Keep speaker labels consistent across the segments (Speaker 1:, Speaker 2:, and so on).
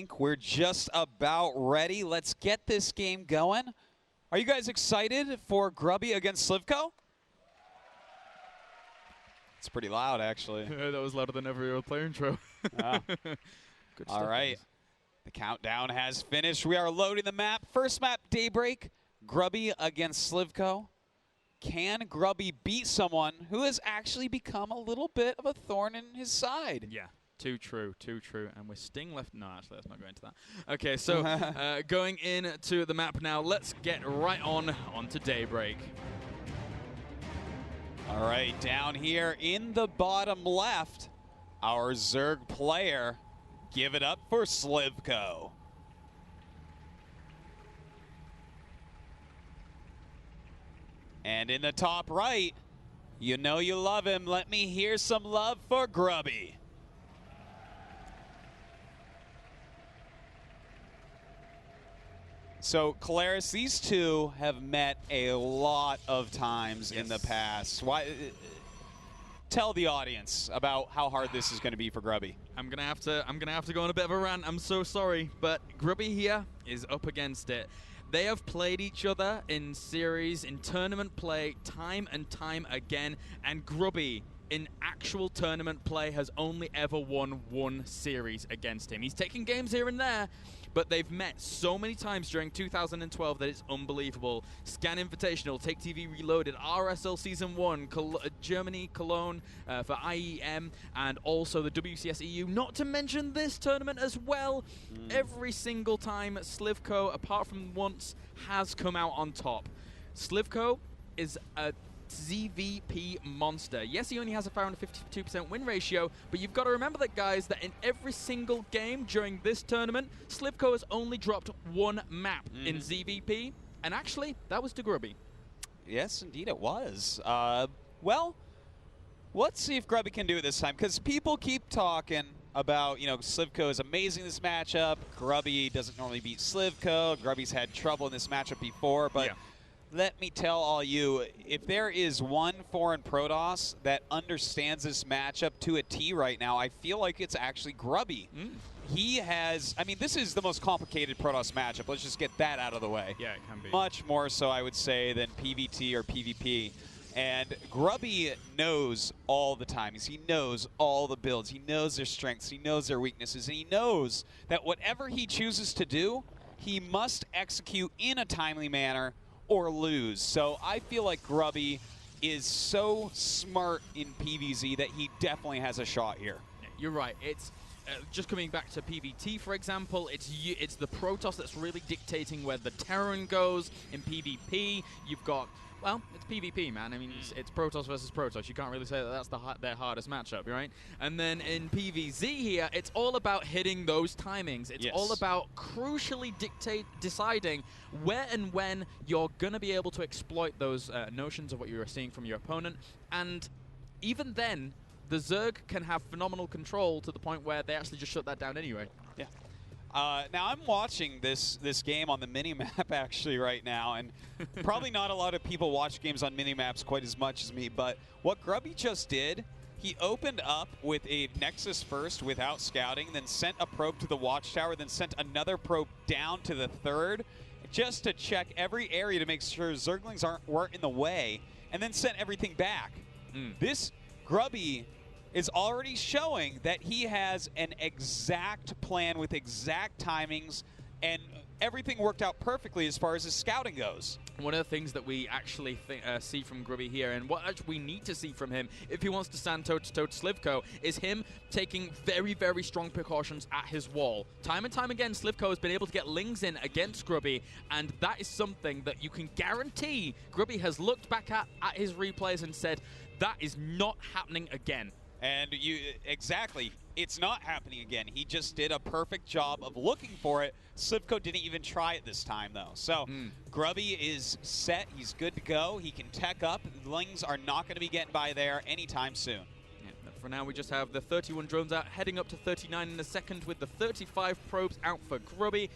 Speaker 1: think we're just about ready. Let's get this game going. Are you guys excited for Grubby against Slivko? It's pretty loud, actually.
Speaker 2: That was louder than every other player intro.
Speaker 1: Wow.
Speaker 2: Good
Speaker 1: All
Speaker 2: stuff,
Speaker 1: right.
Speaker 2: guys.
Speaker 1: The countdown has finished. We are loading the map. First map, Daybreak. Grubby against Slivko. Can Grubby beat someone who has actually become a little bit of a thorn in his side?
Speaker 2: Yeah. Too true, too true. And with Sting left. No, actually, let's not go into that. Okay, so going into the map now, let's get right onto Daybreak.
Speaker 1: All right, down here in the bottom left, our Zerg player. Give it up for Slivko. And in the top right, you know you love him. Let me hear some love for Grubby. So, Calaris, these two have met a lot of times in the past. Why? Tell the audience about how hard this is going to be for Grubby.
Speaker 2: I'm gonna have to go on a bit of a rant. I'm so sorry, but Grubby here is up against it. They have played each other in series, in tournament play, time and time again, and Grubby in actual tournament play has only ever won one series against him. He's taken games here and there, but they've met so many times during 2012 that it's unbelievable. Scan Invitational, Take TV Reloaded, RSL Season 1, Germany, Cologne for IEM, and also the WCS EU, not to mention this tournament as well. Every single time Slivko, apart from once, has come out on top. Slivko is a ZVP monster. Yes, he only has a 52% win ratio, but you've got to remember that, guys, that in every single game during this tournament, Slivko has only dropped one map in ZVP, and actually, that was to Grubby.
Speaker 1: Yes, indeed it was. Well, let's see if Grubby can do it this time, because people keep talking about, you know, Slivko is amazing this matchup. Grubby doesn't normally beat Slivko. Grubby's had trouble in this matchup before, but
Speaker 2: yeah.
Speaker 1: Let me tell all you, if there is one foreign Protoss that understands this matchup to a T right now, I feel like it's actually Grubby. He has, I mean, this is the most complicated Protoss matchup. Let's just get that out of the way.
Speaker 2: Yeah, it can be.
Speaker 1: Much more so, I would say, than PvT or PvP. And Grubby knows all the times. He knows all the builds. He knows their strengths. He knows their weaknesses. And he knows that whatever he chooses to do, he must execute in a timely manner or lose. So I feel like Grubby is so smart in PvZ that he definitely has a shot here.
Speaker 2: You're right. It's just coming back to PvT, for example, it's the Protoss that's really dictating where the Terran goes. In PvP, you've got, well, it's PvP, man. I mean, it's Protoss versus Protoss. You can't really say that that's their hardest matchup, right? And then in PvZ here, it's all about hitting those timings. It's all about crucially deciding where and when you're going to be able to exploit those notions of what you're seeing from your opponent. And even then, the Zerg can have phenomenal control to the point where they actually just shut that down anyway.
Speaker 1: Yeah. Now, I'm watching this game on the mini-map actually right now, and probably not a lot of people watch games on mini-maps quite as much as me, but what Grubby just did, he opened up with a Nexus first without scouting, then sent a probe to the Watchtower, then sent another probe down to the third, just to check every area to make sure Zerglings weren't in the way, and then sent everything back. This Grubby is already showing that he has an exact plan with exact timings, and everything worked out perfectly as far as his scouting goes.
Speaker 2: One of the things that we actually see from Grubby here, and what actually we need to see from him if he wants to stand toe-to-toe to Slivko, is him taking very, very strong precautions at his wall. Time and time again, Slivko has been able to get lings in against Grubby, and that is something that you can guarantee Grubby has looked back at his replays and said, that is not happening again.
Speaker 1: And exactly, it's not happening again. He just did a perfect job of looking for it. Slivko didn't even try it this time, though. So Grubby is set. He's good to go. He can tech up. Lings are not going to be getting by there anytime soon.
Speaker 2: Yeah, For now, we just have the 31 drones out, heading up to 39 in a second with the 35 probes out for Grubby.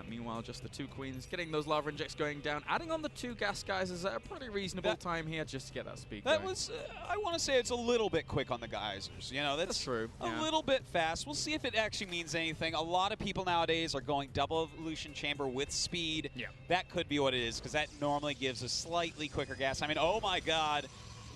Speaker 2: Meanwhile, just the 2 queens getting those lava injects going down. Adding on the 2 gas geysers at a pretty reasonable time here just to get that speed going.
Speaker 1: That was, I want to say it's a little bit quick on the geysers. You know, that's
Speaker 2: true.
Speaker 1: A little bit fast. We'll see if it actually means anything. A lot of people nowadays are going double evolution chamber with speed.
Speaker 2: Yeah.
Speaker 1: That could be what it is, because that normally gives a slightly quicker gas. I mean, oh my God.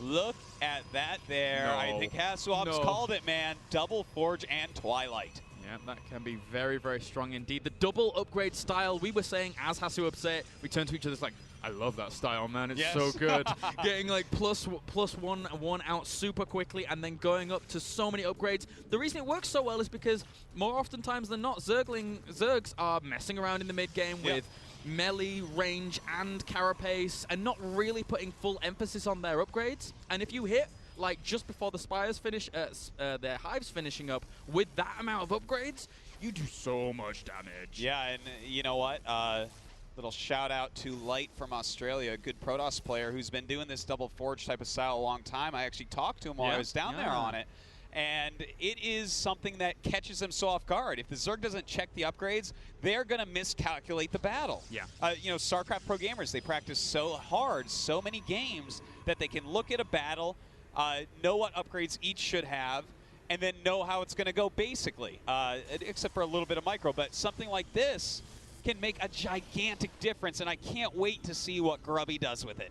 Speaker 1: Look at that there.
Speaker 2: No.
Speaker 1: I think Haswap's called it, man. Double Forge and Twilight.
Speaker 2: Yeah, that can be very, very strong indeed. The double upgrade style, we were saying, as Haswap said, we turned to each other like, I love that style, man. It's so good. Getting like plus one out super quickly and then going up to so many upgrades. The reason it works so well is because more oftentimes than not, Zergs are messing around in the mid game with melee, range, and carapace, and not really putting full emphasis on their upgrades. And if you hit like just before the spires finish, their hives finishing up with that amount of upgrades, you do so much damage.
Speaker 1: Yeah, and you know what? Little shout out to Light from Australia, a good Protoss player who's been doing this double forge type of style a long time. I actually talked to him while I was down there on it. And it is something that catches them so off guard. If the Zerg doesn't check the upgrades, they're going to miscalculate the battle.
Speaker 2: Yeah.
Speaker 1: You know, StarCraft pro gamers, they practice so hard, so many games, that they can look at a battle, know what upgrades each should have, and then know how it's going to go basically, except for a little bit of micro. But something like this can make a gigantic difference, and I can't wait to see what Grubby does with it.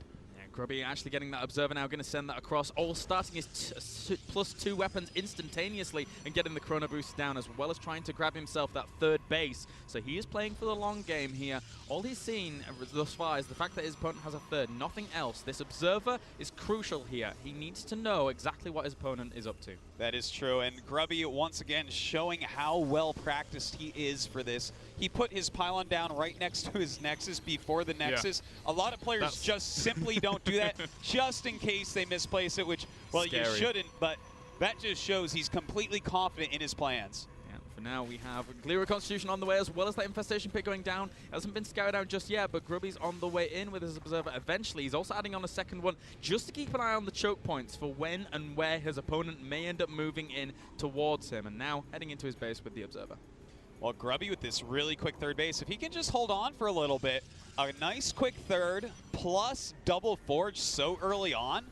Speaker 2: Grubby actually getting that observer now, going to send that across, all starting his +2 weapons instantaneously and getting the chrono boost down, as well as trying to grab himself that 3rd base. So he is playing for the long game here. All he's seen thus far is the fact that his opponent has a 3rd, nothing else. This observer is crucial here. He needs to know exactly what his opponent is up to.
Speaker 1: That is true, and Grubby once again showing how well practiced he is for this. He put his pylon down right next to his Nexus before the Nexus. A lot of players just simply don't do that, just in case they misplace it, which, well, you shouldn't, but that just shows he's completely confident in his plans.
Speaker 2: For now, we have Gliera Constitution on the way, as well as that Infestation Pit going down. It hasn't been scoured out just yet, but Grubby's on the way in with his Observer eventually. He's also adding on a 2nd one, just to keep an eye on the choke points for when and where his opponent may end up moving in towards him. And now, heading into his base with the Observer.
Speaker 1: Well, Grubby with this really quick 3rd base, if he can just hold on for a little bit, a nice quick 3rd plus double forge so early on,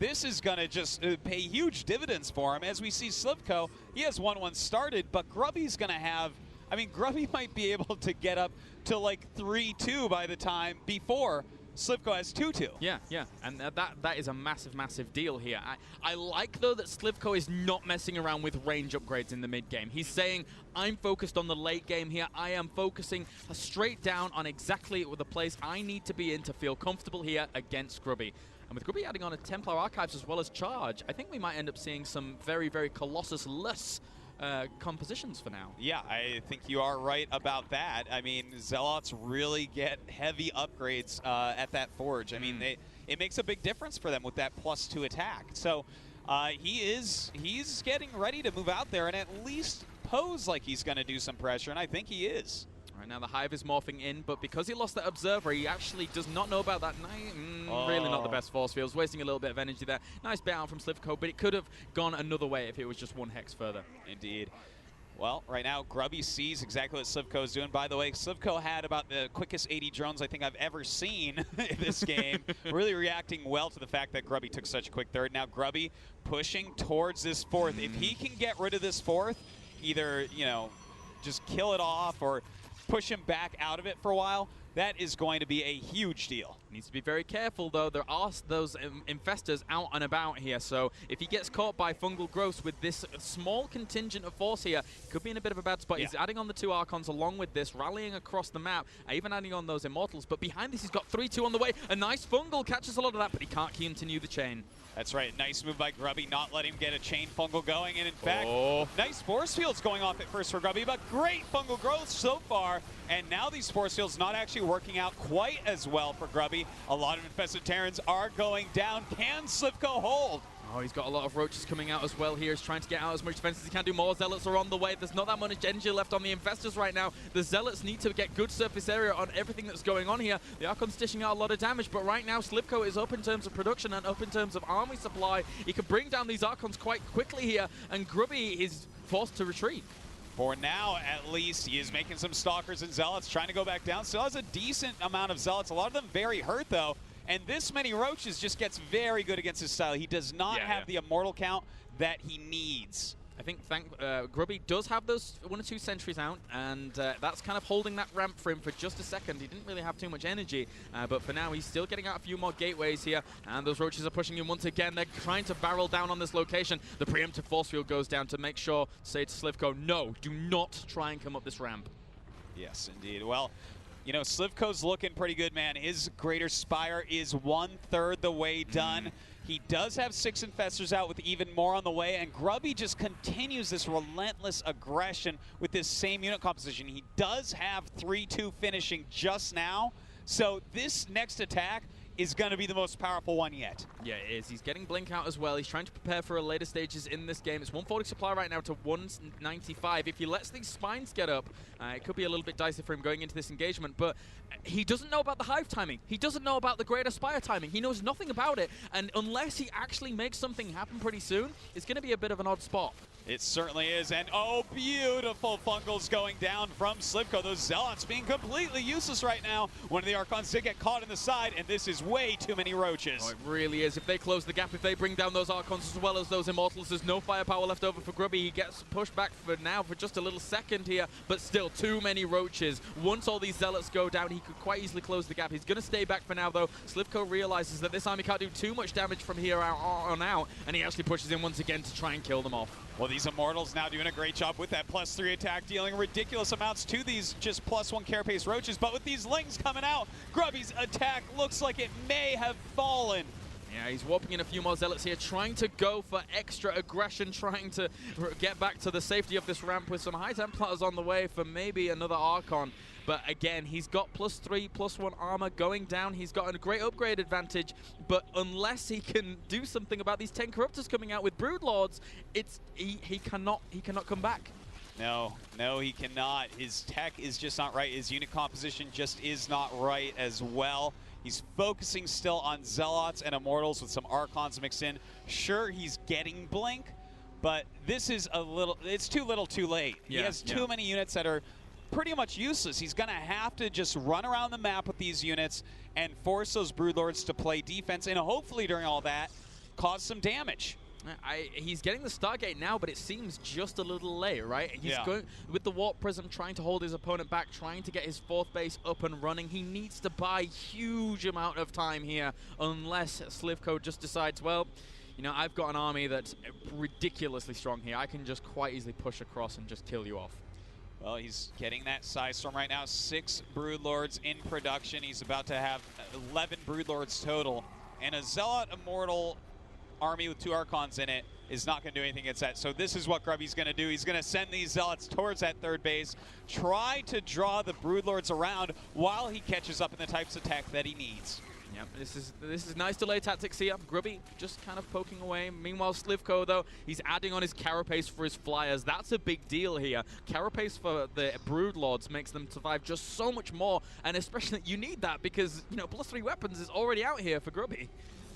Speaker 1: this is going to just pay huge dividends for him. As we see Slivko, he has 1-1 started, but Grubby's going to have, I mean, Grubby might be able to get up to like 3-2 by the time before Slivko has 2-2.
Speaker 2: Yeah, and that is a massive, massive deal here. I like, though, that Slivko is not messing around with range upgrades in the mid-game. He's saying, I'm focused on the late game here. I am focusing straight down on exactly the place I need to be in to feel comfortable here against Grubby. And with Grubby adding on a Templar Archives as well as Charge, I think we might end up seeing some very, very Colossus-less compositions for now.
Speaker 1: Yeah, I think you are right about that. I mean, Zealots really get heavy upgrades at that Forge. I mean, it makes a big difference for them with that +2 attack. So he's getting ready to move out there and at least pose like he's going to do some pressure, and I think he is.
Speaker 2: Right now the Hive is morphing in, but because he lost that Observer, he actually does not know about that. Really not the best force fields, wasting a little bit of energy there. Nice bait out from Slivko, but it could have gone another way if it was just 1 hex further.
Speaker 1: Indeed. Well, right now, Grubby sees exactly what Slivko is doing. By the way, Slivko had about the quickest 80 drones I think I've ever seen in this game. Really reacting well to the fact that Grubby took such a quick 3rd. Now Grubby pushing towards this 4th. If he can get rid of this 4th, either, you know, just kill it off or push him back out of it for a while, that is going to be a huge deal.
Speaker 2: Needs to be very careful, though. There are those infestors out and about here, so if he gets caught by fungal growths with this small contingent of force here, he could be in a bit of a bad spot. He's adding on the 2 Archons along with this, rallying across the map, even adding on those Immortals, but behind this he's got 3-2 on the way. A nice fungal catches a lot of that, but he can't continue the chain.
Speaker 1: That's right. Nice move by Grubby, not let him get a chain fungal going. And in fact, nice force fields going off at first for Grubby, but great fungal growth so far. And now these force fields not actually working out quite as well for Grubby. A lot of infested Terrans are going down. Can Slivko hold?
Speaker 2: Oh, he's got a lot of roaches coming out as well here. He's trying to get out as much defense as he can do. More Zealots are on the way. There's not that much energy left on the Infestors right now. The Zealots need to get good surface area on everything that's going on here. The Archon's dishing out a lot of damage, but right now Slivko is up in terms of production and up in terms of army supply. He can bring down these Archons quite quickly here, and Grubby is forced to retreat.
Speaker 1: For now, at least, he is making some Stalkers and Zealots, trying to go back down. Still has a decent amount of Zealots. A lot of them very hurt, though. And this many Roaches just gets very good against his style. He does not have the Immortal count that he needs.
Speaker 2: I think Grubby does have those 1 or 2 sentries out, and that's kind of holding that ramp for him for just a second. He didn't really have too much energy, but for now he's still getting out a few more gateways here, and those Roaches are pushing him once again. They're trying to barrel down on this location. The preemptive force field goes down to make sure, say to Slivko, no, do not try and come up this ramp.
Speaker 1: Yes, indeed. Well, you know, Slivko's looking pretty good, man. His Greater Spire is 1/3 the way done. He does have 6 Infestors out with even more on the way, and Grubby just continues this relentless aggression with this same unit composition. He does have 3-2 finishing just now, so this next attack is going to be the most powerful one yet.
Speaker 2: Yeah, it is. He's getting Blink out as well. He's trying to prepare for later stages in this game. It's 140 supply right now to 195. If he lets these spines get up, it could be a little bit dicey for him going into this engagement, but he doesn't know about the Hive timing. He doesn't know about the Greater Spire timing. He knows nothing about it, and unless he actually makes something happen pretty soon, it's going to be a bit of an odd spot.
Speaker 1: It certainly is, and oh, beautiful Fungals going down from Slivko. Those Zealots being completely useless right now. One of the Archons did get caught in the side, and this is way too many Roaches.
Speaker 2: Oh, it really is. If they close the gap, if they bring down those Archons as well as those Immortals, there's no firepower left over for Grubby. He gets pushed back for now for just a little second here, but still too many Roaches. Once all these Zealots go down, he could quite easily close the gap. He's going to stay back for now, though. Slivko realizes that this army can't do too much damage from here on out, and he actually pushes in once again to try and kill them off.
Speaker 1: Well, these Immortals now doing a great job with that +3 attack, dealing ridiculous amounts to these just +1 carapace Roaches. But with these Lings coming out, Grubby's attack looks like it may have fallen.
Speaker 2: Yeah, he's warping in a few more Zealots here, trying to go for extra aggression, trying to get back to the safety of this ramp with some High Templars on the way for maybe another Archon. But again, he's got +3, +1 armor going down. He's got a great upgrade advantage, but unless he can do something about these 10 Corruptors coming out with Broodlords, he cannot come back.
Speaker 1: No, he cannot. His tech is just not right. His unit composition just is not right as well. He's focusing still on Zealots and Immortals with some Archons mixed in. Sure, he's getting Blink, but this is it's too little too late.
Speaker 2: Yeah,
Speaker 1: he has too many units that are pretty much useless. He's going to have to just run around the map with these units and force those Broodlords to play defense, and hopefully during all that, cause some damage.
Speaker 2: He's getting the Stargate now, but it seems just a little late, right? He's going with the Warp Prism, trying to hold his opponent back, trying to get his 4th base up and running. He needs to buy huge amount of time here, unless Slivko just decides, well, you know, I've got an army that's ridiculously strong here. I can just quite easily push across and just kill you off.
Speaker 1: Well, he's getting that Psystorm right now. 6 Broodlords in production. He's about to have 11 Broodlords total. And a Zealot Immortal army with 2 Archons in it is not going to do anything against that. So this is what Grubby's going to do. He's going to send these Zealots towards that 3rd base, try to draw the Broodlords around while he catches up in the types of tech that he needs.
Speaker 2: Yep, this is nice delay tactics here. Grubby just kind of poking away. Meanwhile, Slivko, though, he's adding on his Carapace for his Flyers. That's a big deal here. Carapace for the Broodlords makes them survive just so much more, and especially you need that because, you know, +3 weapons is already out here for Grubby.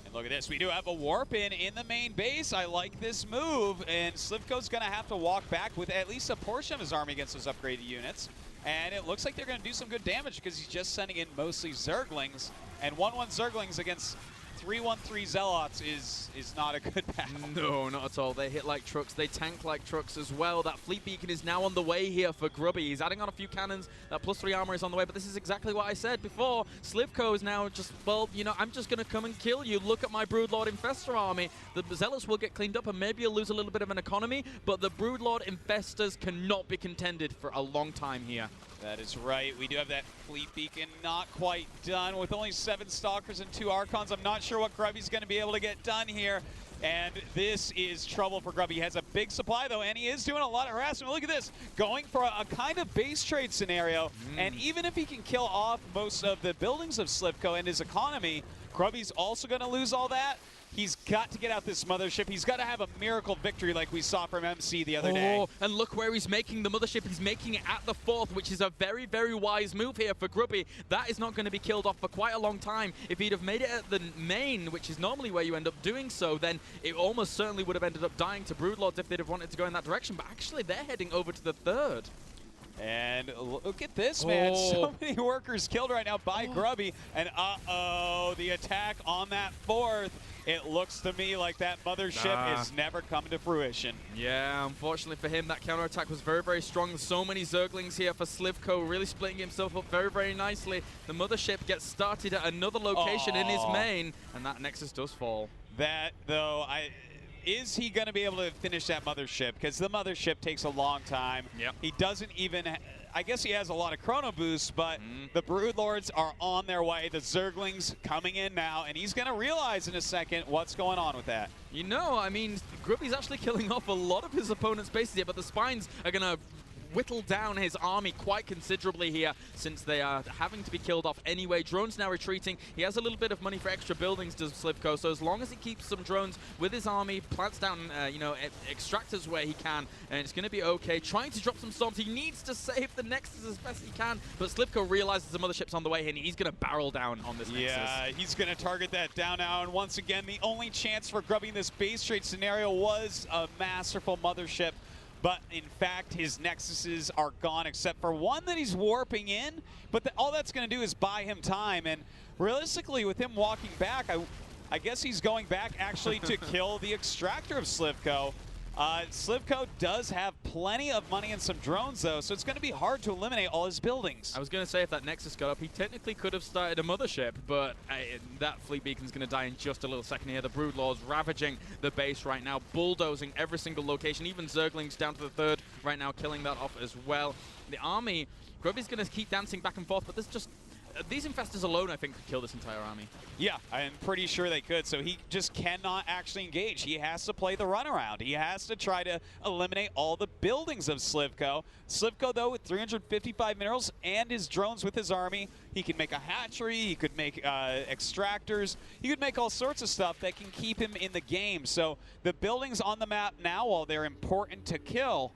Speaker 1: And look at this, we do have a warp in the main base. I like this move, and Slivko's going to have to walk back with at least a portion of his army against those upgraded units. And it looks like they're going to do some good damage because he's just sending in mostly Zerglings. And 1-1 Zerglings against 3-1-3 Zealots is not a good battle.
Speaker 2: No, not at all. They hit like trucks. They tank like trucks as well. That fleet beacon is now on the way here for Grubby. He's adding on a few cannons. That +3 armor is on the way, but this is exactly what I said before. Slivko is now just, well, you know, I'm just going to come and kill you. Look at my Broodlord Infestor army. The Zealots will get cleaned up and maybe you'll lose a little bit of an economy, but the Broodlord Infestors cannot be contended for a long time here.
Speaker 1: That is right. We do have that fleet beacon not quite done with only 7 Stalkers and 2 Archons. I'm not sure what Grubby's going to be able to get done here. And this is trouble for Grubby. He has a big supply, though, and he is doing a lot of harassment. Look at this, going for a kind of base trade scenario. And even if he can kill off most of the buildings of Slivko and his economy, Grubby's also going to lose all that. He's got to get out this mothership. He's got to have a miracle victory like we saw from MC the other day.
Speaker 2: And look where he's making the mothership. He's making it at the 4th, which is a very, very wise move here for Grubby. That is not going to be killed off for quite a long time. If he'd have made it at the main, which is normally where you end up doing so, then it almost certainly would have ended up dying to Broodlords if they'd have wanted to go in that direction. But actually, they're heading over to the 3rd.
Speaker 1: And look at this, man. So many workers killed right now by Grubby. And uh-oh, the attack on that 4th. It looks to me like that mothership is never coming to fruition.
Speaker 2: Yeah, unfortunately for him, that counterattack was very, very strong. So many Zerglings here for Slivko, really splitting himself up very, very nicely. The mothership gets started at another location in his main, and that Nexus does fall.
Speaker 1: That, though, is he going to be able to finish that mothership? Because the mothership takes a long time.
Speaker 2: Yep.
Speaker 1: He doesn't even, I guess he has a lot of chrono boosts, but the Broodlords are on their way. The Zerglings coming in now, and he's going to realize in a second what's going on with that.
Speaker 2: You know, I mean, Grubby's actually killing off a lot of his opponent's bases here, but the Spines are going to whittle down his army quite considerably here since they are having to be killed off anyway. Drones now retreating. He has a little bit of money for extra buildings, does Slivko, so as long as he keeps some drones with his army, plants down, you know, extractors where he can, and it's going to be okay. Trying to drop some storms. He needs to save the Nexus as best he can, but Slivko realizes the mothership's on the way, and he's going to barrel down on this Nexus.
Speaker 1: Yeah, he's going to target that down now, and once again, the only chance for Grubby in this base trade scenario was a masterful mothership. But in fact, his Nexuses are gone, except for one that he's warping in. But all that's going to do is buy him time. And realistically, with him walking back, I guess he's going back actually to kill the extractor of Slivko. Slivko does have plenty of money and some drones, though, so it's going to be hard to eliminate all his buildings.
Speaker 2: I was going to say, if that Nexus got up, he technically could have started a mothership, but that fleet beacon's going to die in just a little second here. The Broodlords ravaging the base right now, bulldozing every single location, even Zerglings down to the 3rd right now, killing that off as well. The army, Grubby's going to keep dancing back and forth, but there's just... these infestors alone, I think, could kill this entire army.
Speaker 1: Yeah, I'm pretty sure they could. So he just cannot actually engage. He has to play the runaround. He has to try to eliminate all the buildings of Slivko. Slivko, though, with 355 minerals and his drones with his army, he can make a hatchery, he could make extractors, he could make all sorts of stuff that can keep him in the game. So the buildings on the map now, while they're important to kill,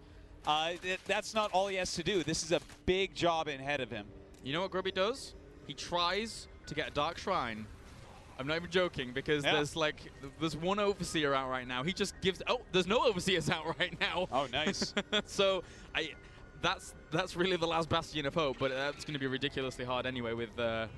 Speaker 1: that's not all he has to do. This is a big job ahead of him.
Speaker 2: You know what Grubby does? He tries to get a Dark Shrine. I'm not even joking, because there's one Overseer out right now. He just gives... Oh, there's no Overseers out right now.
Speaker 1: Oh, nice.
Speaker 2: So that's really the last bastion of hope, but that's going to be ridiculously hard anyway with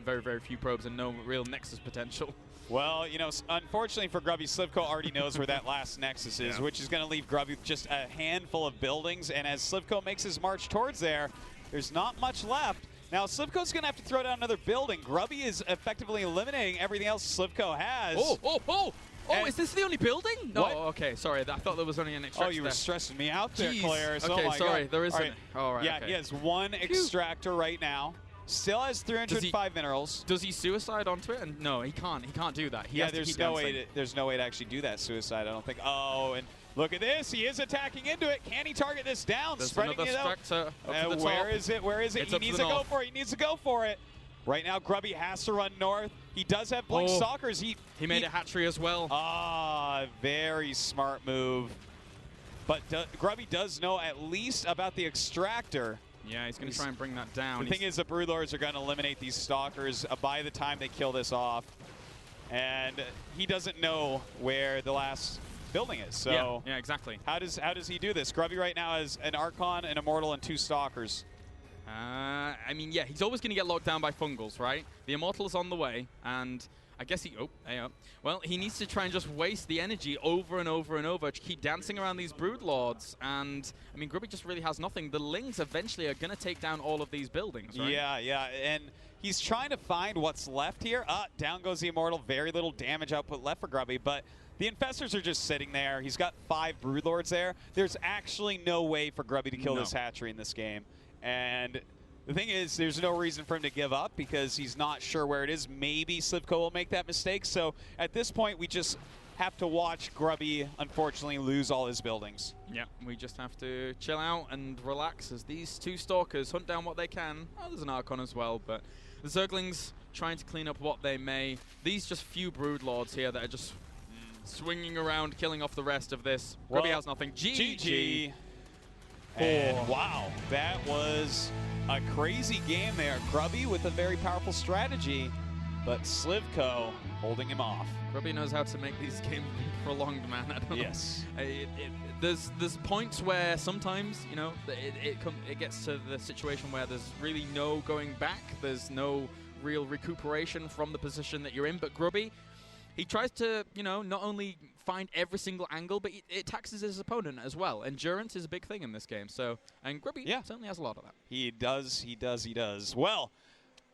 Speaker 2: very, very few probes and no real Nexus potential.
Speaker 1: Well, you know, unfortunately for Grubby, Slivko already knows where that last Nexus is, which is going to leave Grubby with just a handful of buildings. And as Slivko makes his march towards there, there's not much left. Now, Slivko's going to have to throw down another building. Grubby is effectively eliminating everything else Slivko has.
Speaker 2: Oh, is this the only building? No,
Speaker 1: what?
Speaker 2: Okay, sorry. I thought there was only an extractor.
Speaker 1: Oh, you were stressing me out there, Claire.
Speaker 2: Okay,
Speaker 1: oh my
Speaker 2: sorry.
Speaker 1: God.
Speaker 2: There isn't.
Speaker 1: All right. Yeah,
Speaker 2: okay.
Speaker 1: he has one extractor right now. Still has 305 minerals.
Speaker 2: Does he suicide onto it? And no, he can't. He can't do that. He has to
Speaker 1: there's
Speaker 2: keep
Speaker 1: no
Speaker 2: dancing.
Speaker 1: way. There's no way to actually do that suicide, I don't think. Oh, and look at this. He is attacking into it. Can he target this down?
Speaker 2: There's
Speaker 1: spreading it out. Where is it? Where is it? He needs to go for it. He needs to go for it. Right now, Grubby has to run north. He does have Blink Stalkers. He
Speaker 2: made a hatchery as well.
Speaker 1: Ah, very smart move. But Grubby does know at least about the extractor.
Speaker 2: Yeah, he's going to try and bring that down.
Speaker 1: The thing is, the Broodlords are going to eliminate these Stalkers by the time they kill this off. And he doesn't know where the last building is. So
Speaker 2: yeah, exactly.
Speaker 1: How does he do this? Grubby right now has an Archon, an Immortal, and 2 Stalkers.
Speaker 2: I mean, yeah, he's always going to get locked down by Fungals, right? The Immortal is on the way, and I guess he... Oh, yeah. Well, he needs to try and just waste the energy over and over and over to keep dancing around these Broodlords. And, I mean, Grubby just really has nothing. The Lings eventually are going to take down all of these buildings, right?
Speaker 1: Yeah, and he's trying to find what's left here. Down goes the Immortal. Very little damage output left for Grubby, but the Infestors are just sitting there. He's got 5 Broodlords there. There's actually no way for Grubby to kill this hatchery in this game. And the thing is, there's no reason for him to give up because he's not sure where it is. Maybe Slivko will make that mistake. So at this point, we just have to watch Grubby, unfortunately, lose all his buildings.
Speaker 2: Yeah, we just have to chill out and relax as these two Stalkers hunt down what they can. Oh, there's an Archon as well, but the Zerglings trying to clean up what they may. These just few Broodlords here that are just swinging around, killing off the rest of this. Grubby has nothing. GG.
Speaker 1: And wow, that was a crazy game there. Grubby with a very powerful strategy, but Slivko holding him off.
Speaker 2: Grubby knows how to make these games prolonged, man. I don't know. There's points where sometimes, you know, it gets to the situation where there's really no going back. There's no real recuperation from the position that you're in. But Grubby, he tries to, you know, not only find every single angle, but it taxes his opponent as well. Endurance is a big thing in this game. So, and Grubby certainly has a lot of that.
Speaker 1: He does. Well,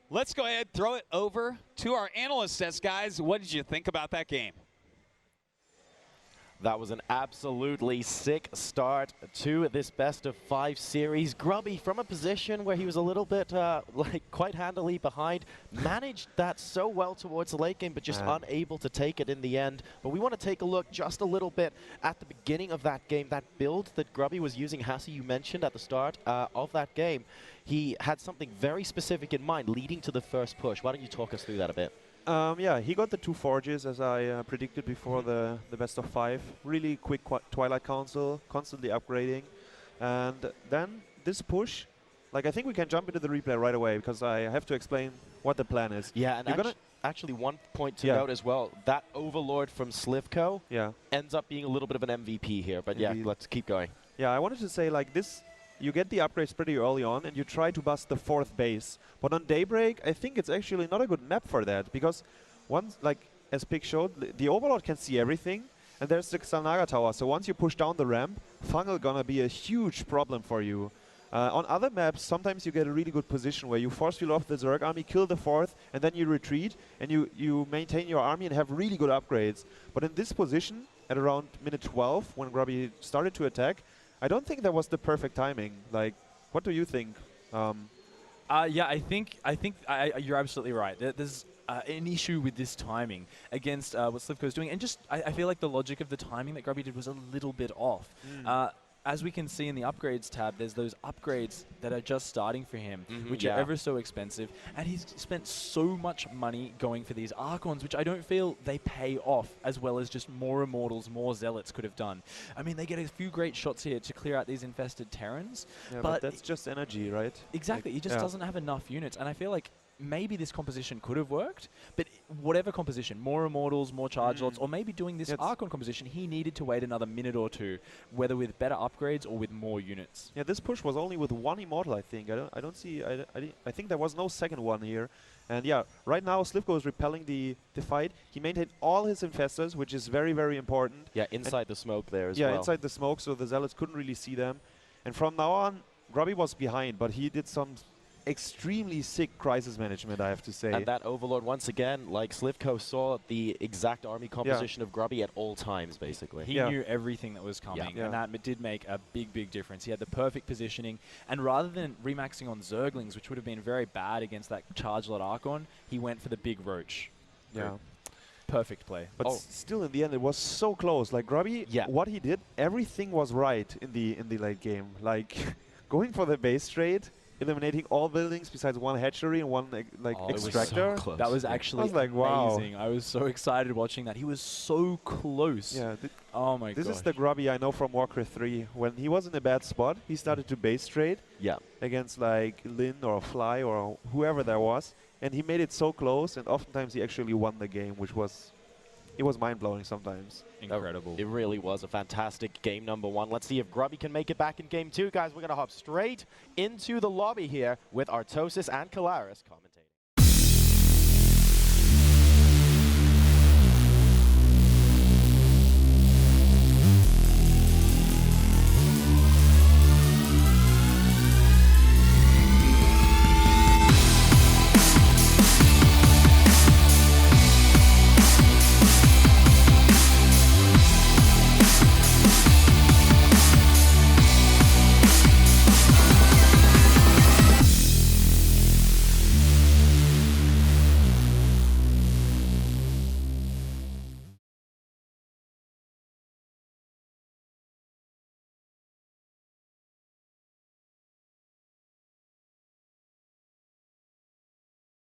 Speaker 1: let's go ahead, throw it over to our analyst desk, guys. What did you think about that game?
Speaker 3: That was an absolutely sick start to this best-of-5 series. Grubby, from a position where he was a little bit, quite handily behind, managed that so well towards the late game, but just unable to take it in the end. But we want to take a look just a little bit at the beginning of that game. That build that Grubby was using, Hassie, you mentioned at the start of that game. He had something very specific in mind leading to the first push. Why don't you talk us through that a bit?
Speaker 4: Yeah, he got the 2 forges as I predicted before the best of 5. Really quick Twilight Council, constantly upgrading. And then this push, like I think we can jump into the replay right away because I have to explain what the plan is.
Speaker 3: Yeah, and actually one point to note as well, that Overlord from Slivko ends up being a little bit of an MVP here. But yeah, let's keep going.
Speaker 4: Yeah, I wanted to say like this. You get the upgrades pretty early on, and you try to bust the 4th base. But on Daybreak, I think it's actually not a good map for that, because once, like as Pig showed, the Overlord can see everything, and there's the Xalnaga Tower. So once you push down the ramp, Fungal gonna be a huge problem for you. On other maps, sometimes you get a really good position where you force field off the Zerg army, kill the 4th, and then you retreat, and you maintain your army and have really good upgrades. But in this position, at around minute 12, when Grubby started to attack, I don't think that was the perfect timing. Like, what do you think?
Speaker 5: Yeah, I think you're absolutely right. There's an issue with this timing against what Slivko's doing, and just I feel like the logic of the timing that Grubby did was a little bit off. As we can see in the upgrades tab, there's those upgrades that are just starting for him, which are ever so expensive, and he's spent so much money going for these Archons, which I don't feel they pay off as well as just more Immortals, more Zealots could have done. I mean, they get a few great shots here to clear out these infested Terrans,
Speaker 4: but that's just energy, right?
Speaker 5: Exactly, he just doesn't have enough units, and I feel like maybe this composition could have worked, but whatever composition, more Immortals, more Charge Lots, or maybe doing this Archon composition, he needed to wait another minute or two, whether with better upgrades or with more units.
Speaker 4: Yeah, this push was only with 1 Immortal, I think. I don't see. I think there was no second one here. And yeah, right now Slivko is repelling the fight. He maintained all his infestors, which is very, very important.
Speaker 3: Yeah, inside the smoke there as well.
Speaker 4: Yeah, inside the smoke, so the Zealots couldn't really see them. And from now on, Grubby was behind, but he did some extremely sick crisis management, I have to say.
Speaker 3: And that Overlord, once again, like Slivko, saw the exact army composition of Grubby at all times, basically.
Speaker 5: He knew everything that was coming, and that did make a big, big difference. He had the perfect positioning, and rather than remaxing on Zerglings, which would have been very bad against that Charge Lot Archon, he went for the big Roach.
Speaker 4: Yeah.
Speaker 5: Perfect play.
Speaker 4: But still, in the end, it was so close. Like, Grubby, what he did, everything was right in the late game. Like, going for the base trade, eliminating all buildings besides 1 hatchery and 1 extractor.
Speaker 5: So that was actually amazing. I was so excited watching that. He was so close.
Speaker 4: Yeah.
Speaker 5: Oh my god.
Speaker 4: This is the Grubby I know from Warcraft 3. When he was in a bad spot, he started to base trade against like Lin or Fly or whoever there was, and he made it so close. And oftentimes he actually won the game, which was mind blowing sometimes.
Speaker 5: Incredible.
Speaker 3: It really was a fantastic game number 1. Let's see if Grubby can make it back in game 2. Guys, we're going to hop straight into the lobby here with Artosis and Kalaris commentating.